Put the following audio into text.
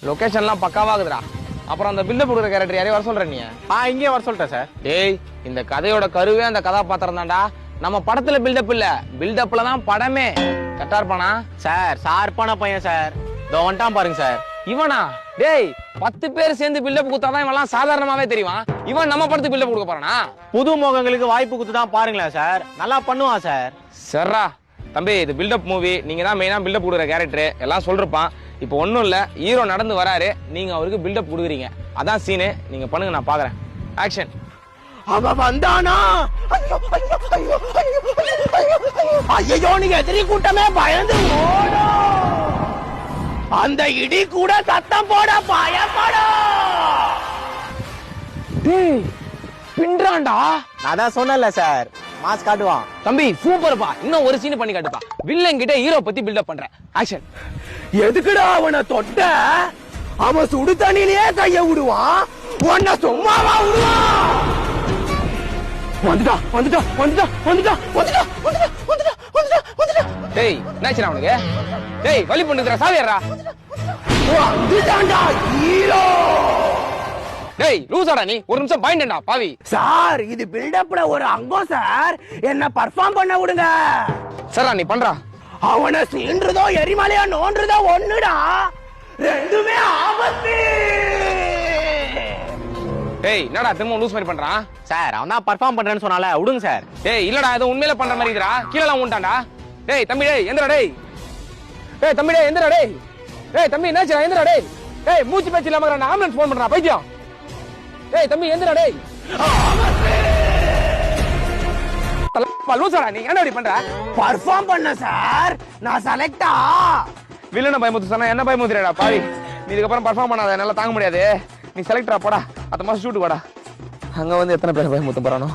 லொகேஷன்லாம் பக்காவாகுதுடா. அப்புறம் அந்த பில்டப் கொடுக்குற கேரக்டர் யாரையும் வர சொல்ற நீ? இங்கே வர சொல்லிட்டேன் சார். டேய், இந்த கதையோட கருவே அந்த கதாபாத்திரம் தான்டா. நம்ம படத்துல பில்டப் இல்ல, பில்டப்ல தான் படமே. கரெக்டா இருப்பானா சார்? சார்பான பையன் சார். இதோ வந்துட்டான் பாருங்க சார். இவனா? டேய், 10 பேர் சேர்ந்து பில்டப் கொடுத்தாதான் இவெல்லாம் சாதாரணமாவே தெரியும். இவன் நம்ம படத்துக்கு பில்டப் கொடுக்க போறானா? புது முகங்களுக்கு வாய்ப்பு கொடுத்து தான் பாருங்களேன் சார், நல்லா பண்ணுவான் சார். சர்ரா தம்பி, இது பில்டப் மூவி. நீங்க தான் மெயினா பில்டப் கொடுக்குற கேரக்டர், எல்லாம் சொல்லிருப்பான். இப்போ ஒன்றும் இல்லை, ஹீரோ நடந்து வராரு, நீங்க அவருக்கு பில்டப் கொடுக்குறீங்க. அதான் சீனு. நீங்க பண்ணுங்க, நான் பாக்குறேன். ஆக்ஷன். அவன் வந்தானா? ஐயோ, நீங்க எதிரி கூட்டமே பயந்து ஓடும். அந்த இடி கூட சத்தம் போட பயப்படும். டேய், பின்றான்டா. நான் தான் சொன்னேன்ல சார், மாஸ் காட்டுவான். தம்பி சூப்பர்ப்பா, இன்னும் ஒரு சீன் பண்ணி காட்டுப்பா. வில்லன் கிட்ட ஹீரோ பத்தி பில்டப் பண்றேன். ஆக்ஷன். எதுக்குடா அவனை தொட்ட? அவன் சுடு தண்ணியிலேயே கைய விடுவான், உன்னை சும்மாவா விடுவான்? வந்துட்டா வந்துட்டா வந்துட்டா வந்துட்டா வந்துட்டா வந்துட்டா வந்துட்டா வந்துட்டா வந்துட்டா. டேய், என்னாச்சுடா அவனுக்கு? டேய், வலி பண்ணுதுடா, சாவியாரா. வந்துட்டான்டா ஹீரோ. டேய், லூசாடா நீ, ஒரு நிமிஷம் பாயிண்டா பாவி. சார், இது பில்டப்ல ஒரு அங்கம் சார், என்ன பர்ஃபார்ம் பண்ண விடுங்க. சரா நீ பண்றா. அவனை சீன்றதோ எரிமலையா நோன்றதோ ஒண்ணுடா, ரெண்டுமே ஆபத்து. டேய், என்னடா திரும்ப லூஸ் மாதிரி பண்றான்? சார் அவன் தான் பர்ஃபார்ம் பண்றேன்னு சொன்னால விடுங்க சார். டேய், இல்லடா, ஏதோ உண்மையில பண்ற மாதிரி இருக்குடா. கீழலாம் ஊண்டான்டா. டேய் தம்பி, டேய் எந்திரா. டேய் டேய் தம்பி, டேய் எந்திரா. டேய் டேய் தம்பி, என்னாச்சுடா? எந்திரா. டேய் டேய், மூச்சு பேச்சு இல்லாம நான் ஆம்புலன்ஸ் போன் பண்றேன் பைத்தியம். டேய் தம்பி, எந்திரா. டேய் லூசாடா நீ, என்ன பண்ற? பர்ஃபார்ம் பண்ண சார், நான் செலக்டா. வில்லனை பயமுத்து சொன்னா என்ன பயமுத்துறடா பாவி. நீ இதுக்கப்புறம் பர்ஃபார்ம் பண்ணாத, என்னால தாங்க முடியாது. நீ செலக்டரா போடா, அத்த மாசம் ஷூட்டு வாடா. அங்க வந்து எத்தனை பேர் பயமுத்த போறானோ.